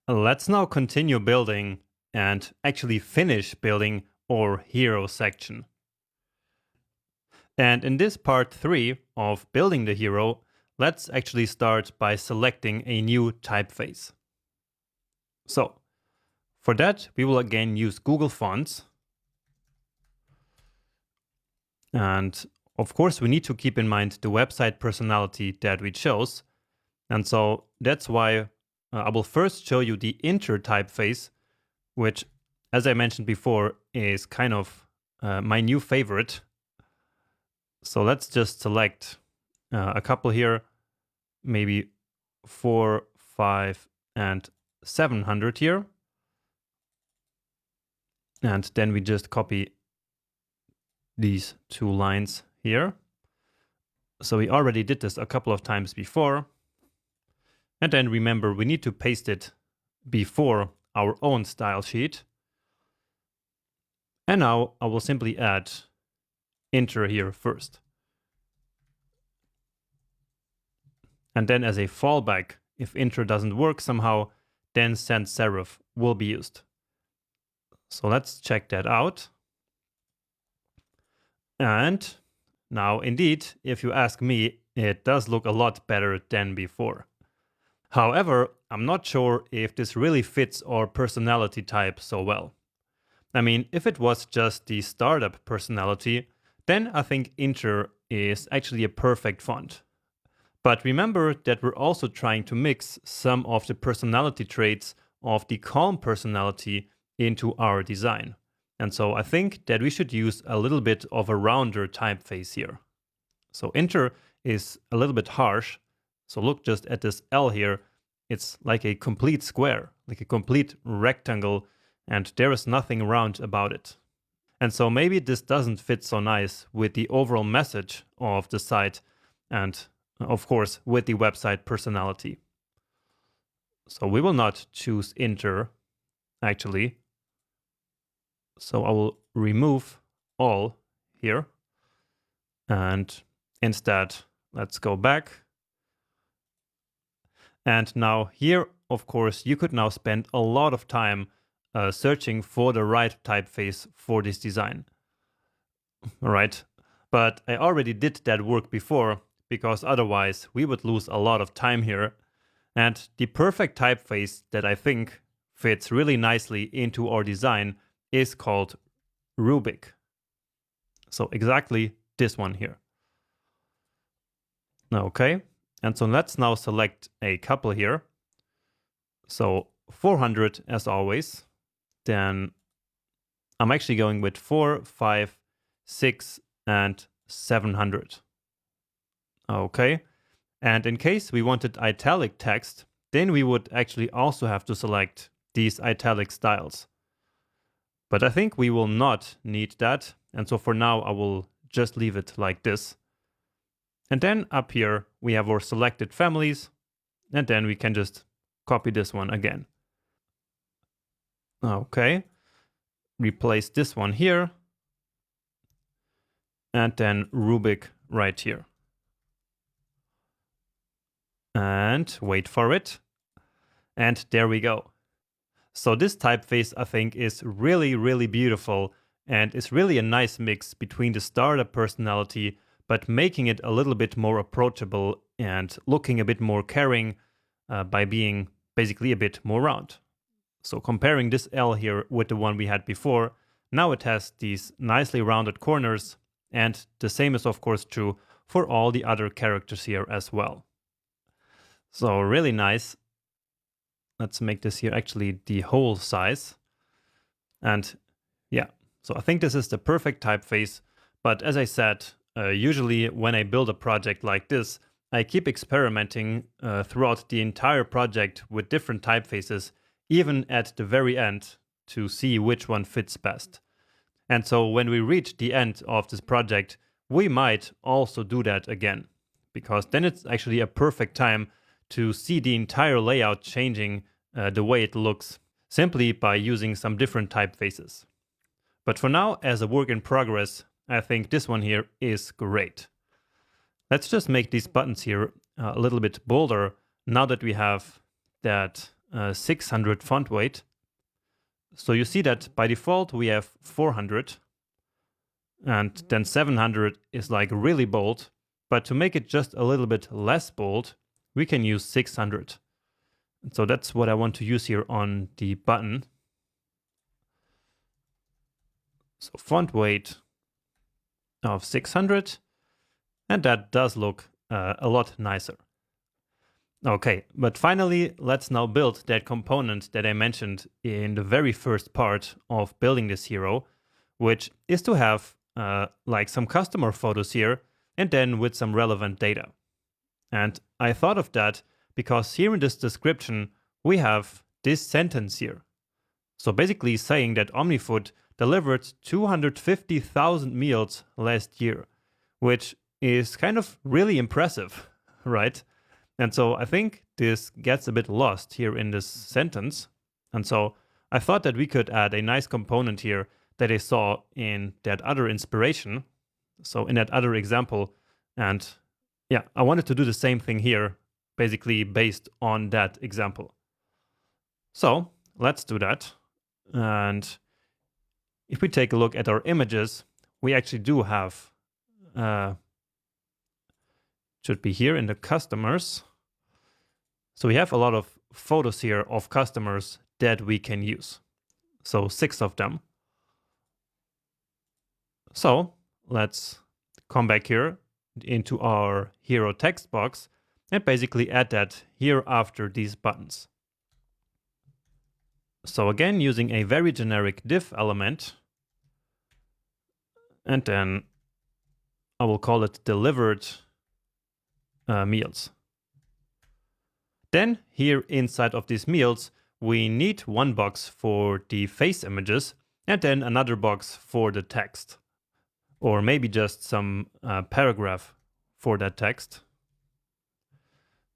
Let's now continue building and actually finish building our hero section. And in this part 3 of building the hero, let's actually start by selecting a new typeface. So, for that, we will again use Google Fonts. And of course, we need to keep in mind the website personality that we chose. And so that's why I will first show you the Inter typeface, which, as I mentioned before, is kind of my new favorite. So let's just select a couple here, maybe 4, 5, and 700 here. And then we just copy these two lines here. So we already did this a couple of times before. And then remember, we need to paste it before our own style sheet. And now I will simply add Inter here first. And then as a fallback, if Inter doesn't work somehow, then sans serif will be used. So let's check that out. And now indeed, if you ask me, it does look a lot better than before. However, I'm not sure if this really fits our personality type so well. I mean, if it was just the startup personality, then I think Inter is actually a perfect font. But remember that we're also trying to mix some of the personality traits of the calm personality into our design. And so I think that we should use a little bit of a rounder typeface here. So Inter is a little bit harsh. So look just at this L here. It's like a complete square, like a complete rectangle, and there is nothing round about it. And so maybe this doesn't fit so nice with the overall message of the site and, of course, with the website personality. So we will not choose Inter, actually. So I will remove all here. And instead, let's go back. And now here, of course, you could now spend a lot of time searching for the right typeface for this design. All right. But I already did that work before, because otherwise we would lose a lot of time here. And the perfect typeface that I think fits really nicely into our design is called Rubik. So exactly this one here. Okay, and so let's now select a couple here. So 400 as always. Then I'm actually going with 4, 5, 6, and 700. Okay, and in case we wanted italic text, then we would actually also have to select these italic styles. But I think we will not need that. And so for now, I will just leave it like this. And then up here, we have our selected families. And then we can just copy this one again. Okay. Replace this one here. And then Rubik right here. And wait for it. And there we go. So this typeface, I think, is really, really beautiful, and it's really a nice mix between the startup personality, but making it a little bit more approachable and looking a bit more caring by being basically a bit more round. So comparing this L here with the one we had before, now it has these nicely rounded corners, and the same is of course true for all the other characters here as well. So really nice. Let's make this here actually the whole size. And yeah, so I think this is the perfect typeface. But as I said, usually when I build a project like this, I keep experimenting throughout the entire project with different typefaces, even at the very end, to see which one fits best. And so when we reach the end of this project, we might also do that again, because then it's actually a perfect time to see the entire layout changing the way it looks simply by using some different typefaces. But for now, as a work in progress, I think this one here is great. Let's just make these buttons here a little bit bolder now that we have that 600 font weight. So you see that by default we have 400, and then 700 is like really bold, but to make it just a little bit less bold, we can use 600. So that's what I want to use here on the button. So font weight of 600, and that does look a lot nicer. Okay, but finally, let's now build that component that I mentioned in the very first part of building this hero, which is to have like some customer photos here, and then with some relevant data. And I thought of that because here in this description, we have this sentence here. So basically saying that OmniFood delivered 250,000 meals last year, which is kind of really impressive, right? And so I think this gets a bit lost here in this sentence. And so I thought that we could add a nice component here that I saw in that other inspiration. So in that other example. And yeah, I wanted to do the same thing here, basically based on that example. So let's do that. And if we take a look at our images, we actually do have, should be here in the customers. So we have a lot of photos here of customers that we can use. So 6 of them. So let's come back here into our hero text box and basically add that here after these buttons. So again, using a very generic div element, and then I will call it delivered meals. Then here inside of these meals, we need one box for the face images and then another box for the text, or maybe just some paragraph for that text.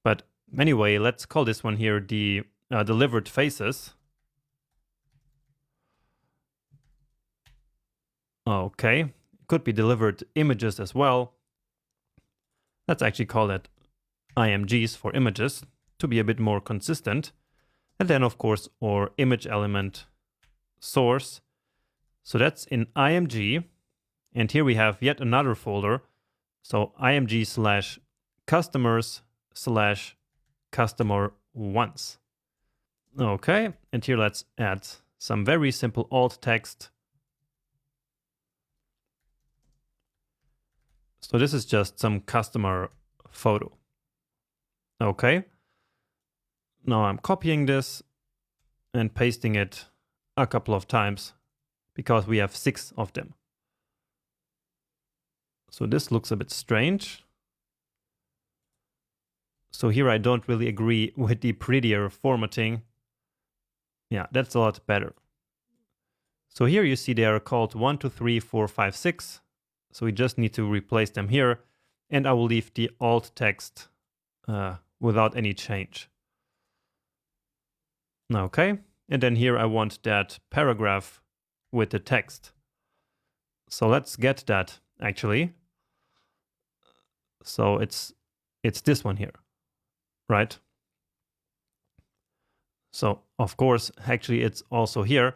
But anyway, let's call this one here the delivered faces. Okay, could be delivered images as well. Let's actually call it IMGs for images to be a bit more consistent. And then of course our image element source. So that's in IMG. And here we have yet another folder. So IMG /customers/customer once. Okay, and here let's add some very simple alt text. So this is just some customer photo. Okay. Now I'm copying this and pasting it a couple of times because we have 6 of them. So this looks a bit strange. So here I don't really agree with the prettier formatting. Yeah, that's a lot better. So here you see they are called 1, 2, 3, 4, 5, 6. So we just need to replace them here. And I will leave the alt text without any change. Okay, and then here I want that paragraph with the text. So let's get that actually. So it's this one here, right? So of course, actually it's also here.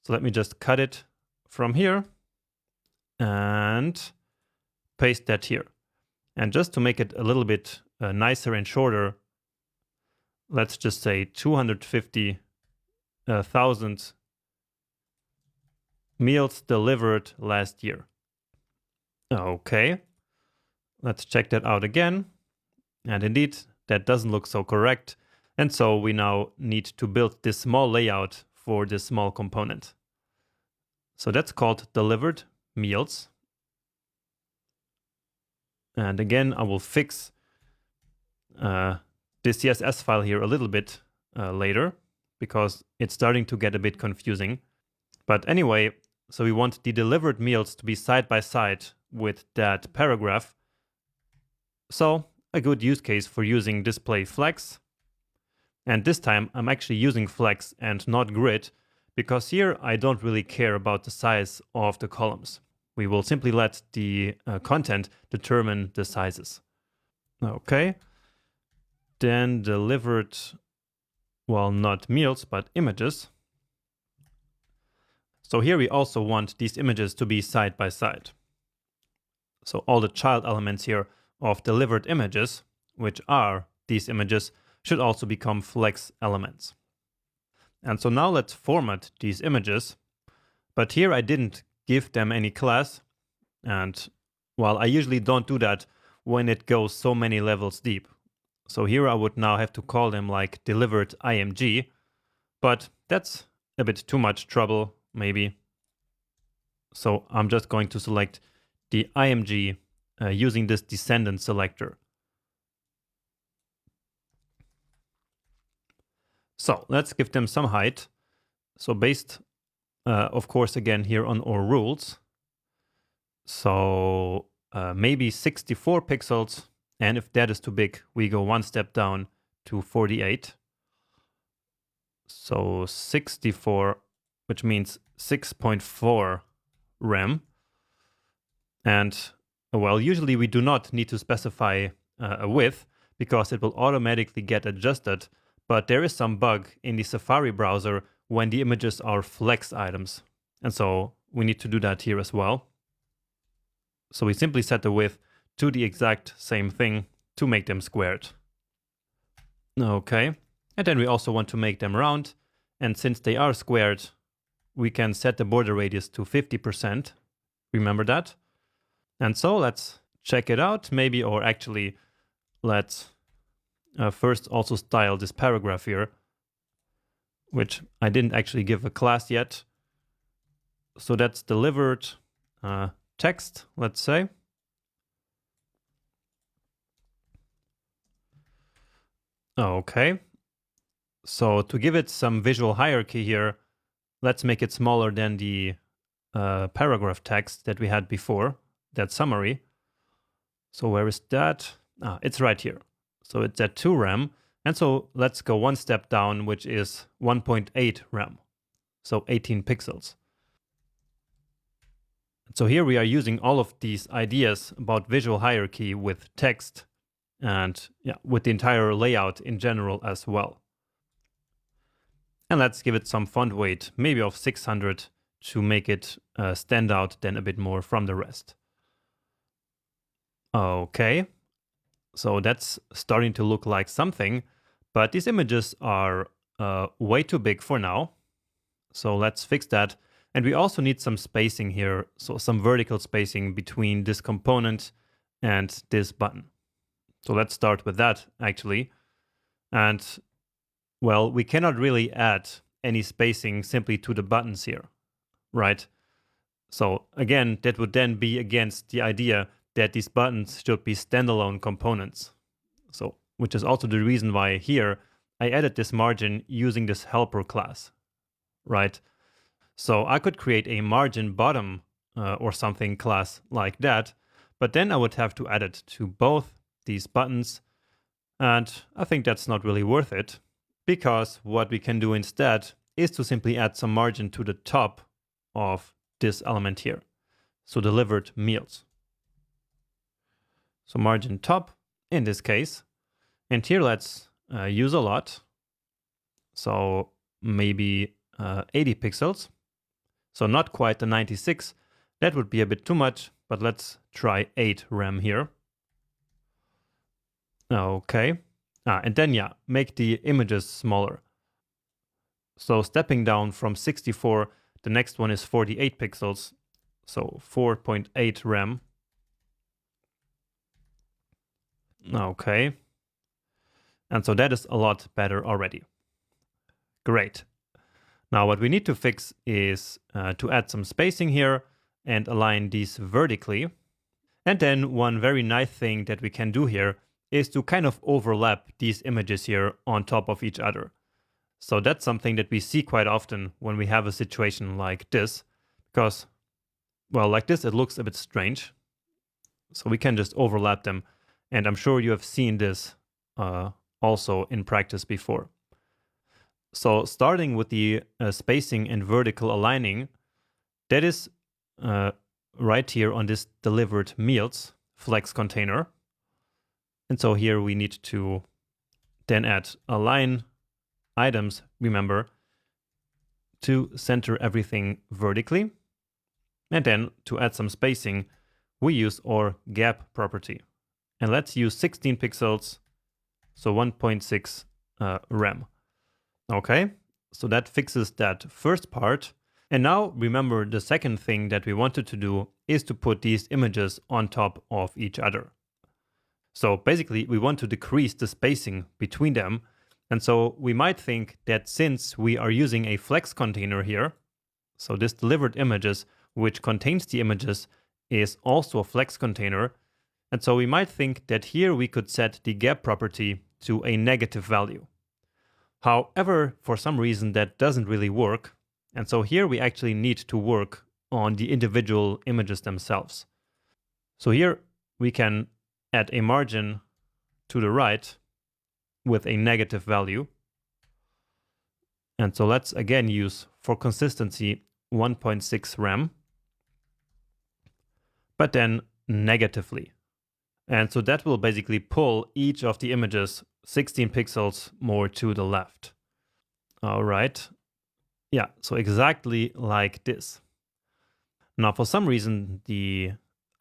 So let me just cut it from here and paste that here. And just to make it a little bit nicer and shorter, let's just say 250,000 meals delivered last year. Okay, let's check that out again. And indeed, that doesn't look so correct. And so we now need to build this small layout for this small component. So that's called delivered meals. And again, I will fix this CSS file here a little bit later because it's starting to get a bit confusing. But anyway, so we want the delivered meals to be side by side with that paragraph. So a good use case for using display flex. And this time I'm actually using flex and not grid because here I don't really care about the size of the columns. We will simply let the content determine the sizes. Okay. Then delivered well, not meals, but images. So here we also want these images to be side by side. So all the child elements here of delivered images, which are these images, should also become flex elements. And so now let's format these images. But here I didn't give them any class. And well, I usually don't do that when it goes so many levels deep. So here I would now have to call them like delivered img, but that's a bit too much trouble, maybe. So I'm just going to select the img using this descendant selector. So let's give them some height. So based, of course, again here on our rules. So maybe 64 pixels. And if that is too big, we go one step down to 48. So 64, which means 6.4 rem. And well, usually we do not need to specify a width because it will automatically get adjusted. But there is some bug in the Safari browser when the images are flex items. And so we need to do that here as well. So we simply set the width to the exact same thing to make them squared. Okay, and then we also want to make them round. And since they are squared, we can set the border radius to 50%. Remember that? And so let's check it out, maybe, or actually let's first also style this paragraph here, which I didn't actually give a class yet. So that's delivered text, let's say. Okay. So to give it some visual hierarchy here, let's make it smaller than the paragraph text that we had before, that summary. So where is that? It's right here. So it's at 2 rem. And so let's go one step down, which is 1.8 rem. So 18 pixels. So here we are using all of these ideas about visual hierarchy with text and with the entire layout in general as well. And let's give it some font weight, maybe of 600 to make it stand out then a bit more from the rest. Okay, so that's starting to look like something, but these images are way too big for now. So let's fix that. And we also need some spacing here, so some vertical spacing between this component and this button. So let's start with that, actually. And well, we cannot really add any spacing simply to the buttons here, right? So again, that would then be against the idea that these buttons should be standalone components. So, which is also the reason why here I added this margin using this helper class, right? So I could create a margin bottom or something class like that, but then I would have to add it to both these buttons. And I think that's not really worth it, because what we can do instead is to simply add some margin to the top of this element here. So delivered meals. So margin top in this case. And here let's use a lot. So maybe 80 pixels. So not quite the 96. That would be a bit too much, but let's try 8 rem here. Okay. And then, make the images smaller. So stepping down from 64, the next one is 48 pixels. So 4.8 rem. Okay. And so that is a lot better already. Great. Now what we need to fix is to add some spacing here and align these vertically. And then one very nice thing that we can do here is to kind of overlap these images here on top of each other. So that's something that we see quite often when we have a situation like this, because, well, like this, it looks a bit strange. So we can just overlap them. And I'm sure you have seen this also in practice before. So starting with the spacing and vertical aligning, that is right here on this delivered meals flex container. And so here we need to then add align items, remember, to center everything vertically. And then to add some spacing, we use our gap property. And let's use 16 pixels, so 1.6 rem. Okay, so that fixes that first part. And now remember, the second thing that we wanted to do is to put these images on top of each other. So basically we want to decrease the spacing between them. And so we might think that since we are using a flex container here, so this delivered images which contains the images is also a flex container. And so we might think that here we could set the gap property to a negative value. However, for some reason that doesn't really work. And so here we actually need to work on the individual images themselves. So here we can add a margin to the right with a negative value. And so let's again use, for consistency, 1.6 rem, but then negatively. And so that will basically pull each of the images 16 pixels more to the left. All right. Yeah, so exactly like this. Now, for some reason, the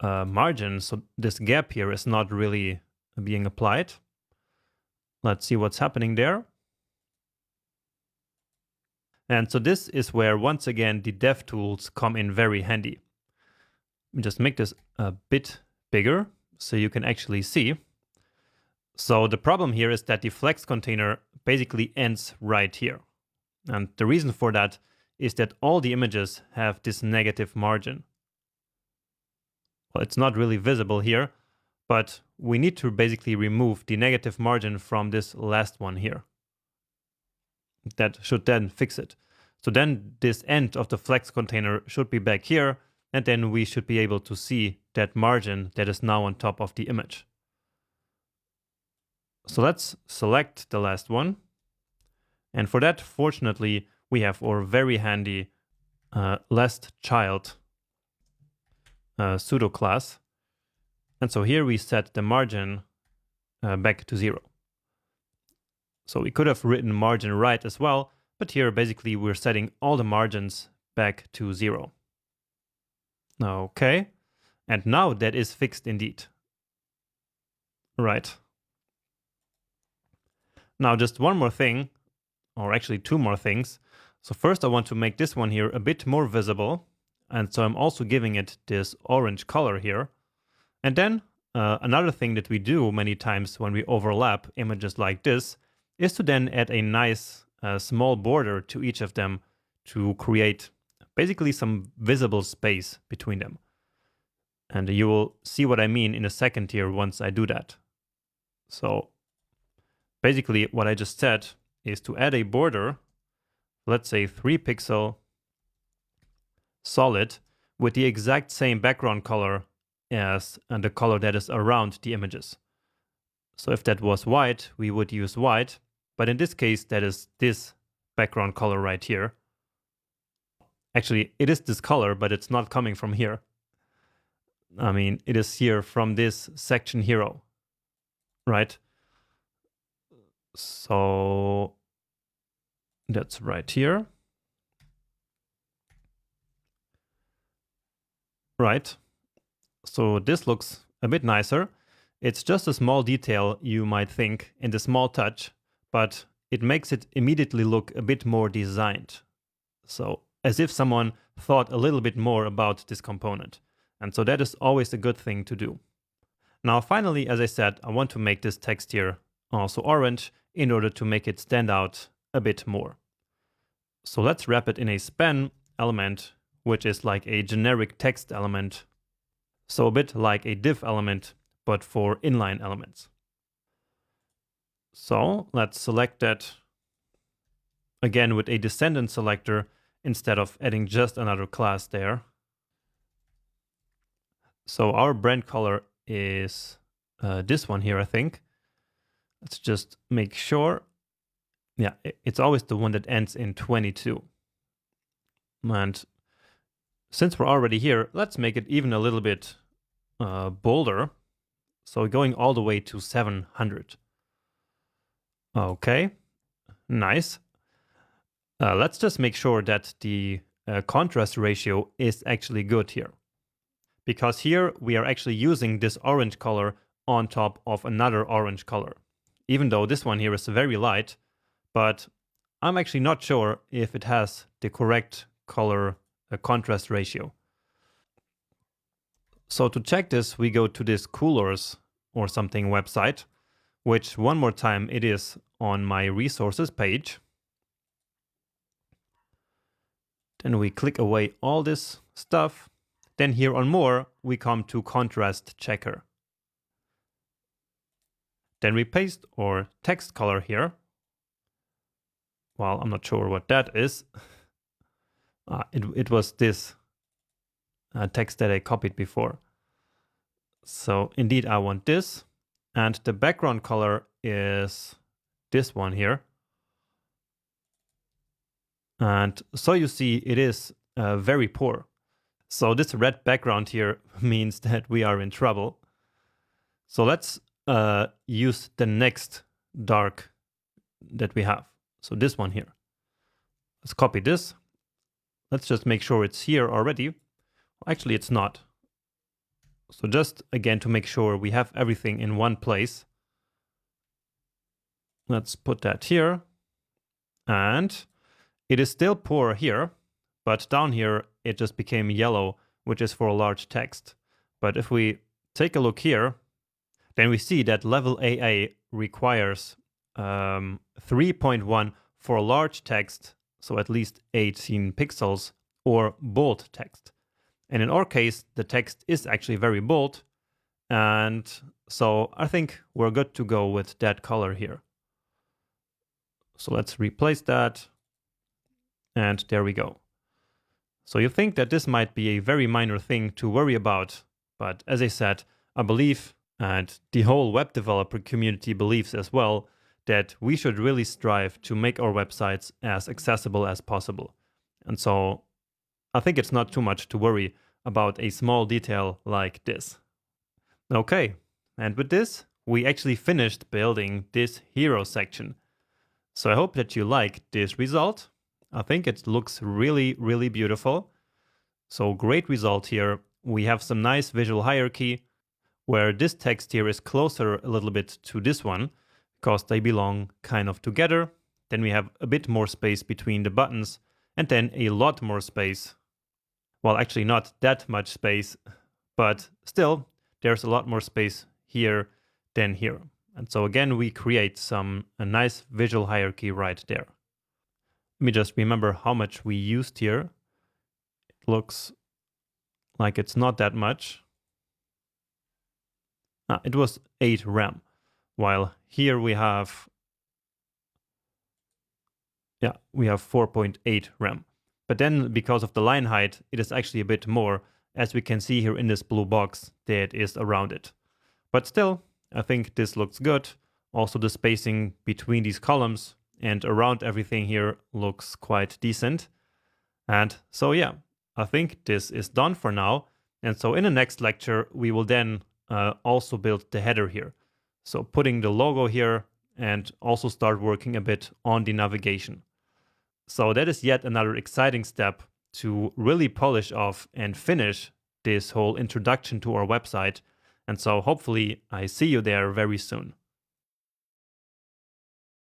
margin, so this gap here is not really being applied. Let's see what's happening there. And so this is where, once again, the DevTools come in very handy. Just make this a bit bigger so you can actually see. So the problem here is that the flex container basically ends right here. And the reason for that is that all the images have this negative margin. Well, it's not really visible here, but we need to basically remove the negative margin from this last one here. That should then fix it. So then this end of the flex container should be back here, and then we should be able to see that margin that is now on top of the image. So let's select the last one. And for that, fortunately, we have our very handy last child pseudo class. And so here we set the margin back to 0. So we could have written margin right as well, but here basically we're setting all the margins back to 0. Okay, and now that is fixed indeed. Right. Now just one more thing, or actually two more things. So first I want to make this one here a bit more visible. And so I'm also giving it this orange color here. And then another thing that we do many times when we overlap images like this is to then add a nice small border to each of them to create basically some visible space between them. And you will see what I mean in a second here once I do that. So basically what I just said is to add a border, let's say 3 pixel solid, with the exact same background color as the color that is around the images. So if that was white, we would use white, but in this case that is this background color right here. Actually, it is this color, but it's not coming from here. I mean, it is here from this section hero, right? So that's right here. Right. So this looks a bit nicer. It's just a small detail, you might think, in the small touch, but it makes it immediately look a bit more designed. So as if someone thought a little bit more about this component. And so that is always a good thing to do. Now, finally, as I said, I want to make this text here also orange in order to make it stand out a bit more. So let's wrap it in a span element, which is like a generic text element. So a bit like a div element, but for inline elements. So let's select that again with a descendant selector instead of adding just another class there. So our brand color is this one here, I think. Let's just make sure. Yeah, it's always the one that ends in 22. And since we're already here, let's make it even a little bit bolder. So going all the way to 700. Okay, nice. Let's just make sure that the contrast ratio is actually good here. Because here we are actually using this orange color on top of another orange color. Even though this one here is very light, but I'm actually not sure if it has the correct color contrast ratio. So to check this, we go to this Coolors or something website, which one more time it is on my resources page. Then we click away all this stuff. Then here on more, we come to contrast checker. Then we paste our text color here. Well, I'm not sure what that is. It was this text that I copied before. So indeed I want this. And the background color is this one here. And so you see it is very poor. So this red background here means that we are in trouble. So let's use the next dark that we have. So this one here. Let's copy this. Let's just make sure it's here already. Actually, it's not. So just again to make sure we have everything in one place. Let's put that here. And it is still poor here, but down here it just became yellow, which is for a large text. But if we take a look here, then we see that level AA requires 3.1 for large text, so at least 18 pixels, or bold text. And in our case, the text is actually very bold, and so I think we're good to go with that color here. So let's replace that, and there we go. So you think that this might be a very minor thing to worry about, but as I said, I believe, and the whole web developer community believes as well, that we should really strive to make our websites as accessible as possible. And so I think it's not too much to worry about a small detail like this. Okay, and with this, we actually finished building this hero section. So I hope that you like this result. I think it looks really, really beautiful. So great result here. We have some nice visual hierarchy where this text here is closer a little bit to this one because they belong kind of together. Then we have a bit more space between the buttons and then a lot more space. Well, actually not that much space, but still there's a lot more space here than here. And so again, we create a nice visual hierarchy right there. Let me just remember how much we used here. It looks like it's not that much. It was 8 RAM, while here we have 4.8 RAM. But then because of the line height, it is actually a bit more, as we can see here in this blue box that is around it. But still, I think this looks good. Also the spacing between these columns and around everything here looks quite decent. And so yeah, I think this is done for now. And so in the next lecture, we will then also build the header here. So putting the logo here and also start working a bit on the navigation. So that is yet another exciting step to really polish off and finish this whole introduction to our website. And so hopefully I see you there very soon.